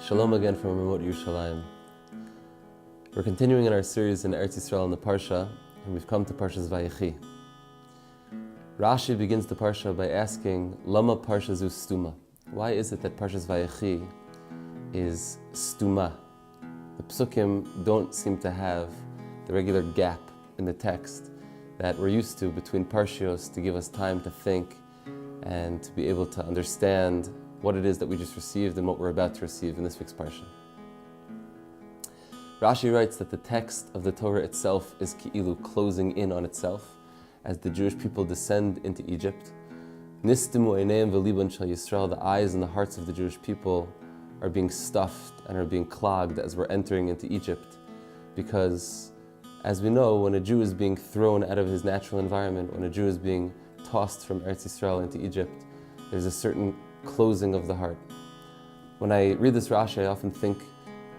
Shalom again from remote Yerushalayim. We're continuing in our series in Eretz Yisrael in the Parashah, and we've come to Parashah's Vayechi. Rashi begins the Parashah by asking, Lama Parashah zu stuma? Why is it that Parashah's Vayechi is stuma? The psukim don't seem to have the regular gap in the text that we're used to between parshios to give us time to think and to be able to understand what it is that we just received and what we're about to receive in this week's Parashah. Rashi writes that the text of the Torah itself is ki'ilu, closing in on itself, as the Jewish people descend into Egypt. Nistimu eineim v'liban shel Yisrael, the eyes and the hearts of the Jewish people are being stuffed and are being clogged as we're entering into Egypt, because as we know, when a Jew is being thrown out of his natural environment, when a Jew is being tossed from Eretz Yisrael into Egypt, there's a certain closing of the heart. When I read this Rashi, I often think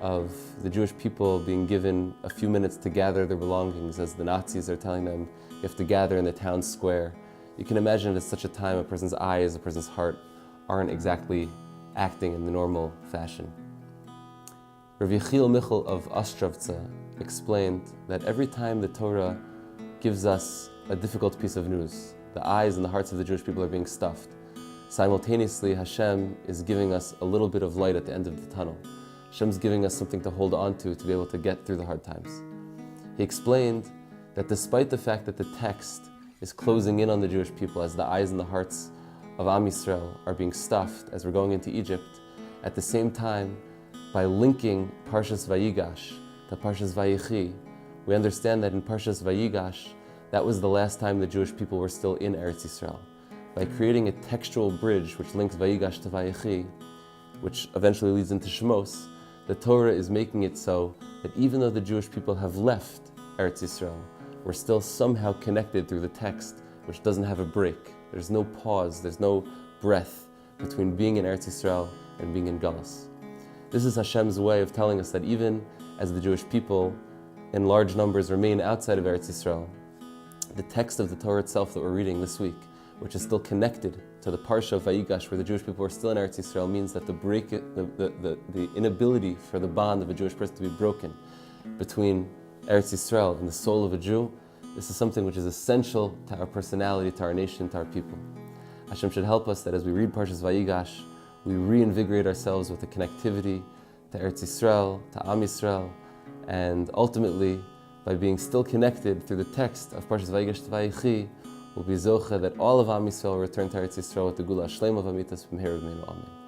of the Jewish people being given a few minutes to gather their belongings, as the Nazis are telling them, you have to gather in the town square. You can imagine at such a time a person's eyes, a person's heart aren't exactly acting in the normal fashion. Rav Yechiel Michal of Ostrovtza explained that every time the Torah gives us a difficult piece of news, the eyes and the hearts of the Jewish people are being stuffed. Simultaneously, Hashem is giving us a little bit of light at the end of the tunnel. Hashem's giving us something to hold on to be able to get through the hard times. He explained that despite the fact that the text is closing in on the Jewish people as the eyes and the hearts of Am Yisrael are being stuffed as we're going into Egypt, at the same time, by linking Parshas Vayigash to Parshas Vayechi, we understand that in Parshas Vayigash, that was the last time the Jewish people were still in Eretz Yisrael. By creating a textual bridge which links Vayigash to Vayechi, which eventually leads into Shemos, the Torah is making it so that even though the Jewish people have left Eretz Yisrael, we're still somehow connected through the text, which doesn't have a break. There's no pause, there's no breath between being in Eretz Yisrael and being in Galus. This is Hashem's way of telling us that even as the Jewish people in large numbers remain outside of Eretz Yisrael, the text of the Torah itself that we're reading this week, which is still connected to the Parashah of Vayigash, where the Jewish people are still in Eretz Yisrael, means that the inability for the bond of a Jewish person to be broken between Eretz Yisrael and the soul of a Jew, this is something which is essential to our personality, to our nation, to our people. Hashem should help us that as we read Parashas Vayigash, we reinvigorate ourselves with the connectivity to Eretz Yisrael, to Am Yisrael, and ultimately, by being still connected through the text of Parashas Vayigash to Vayechi, will be zoche that all of Am Yisrael return to Eretz Yisrael with the Gula Shlema of Amitas from Amen.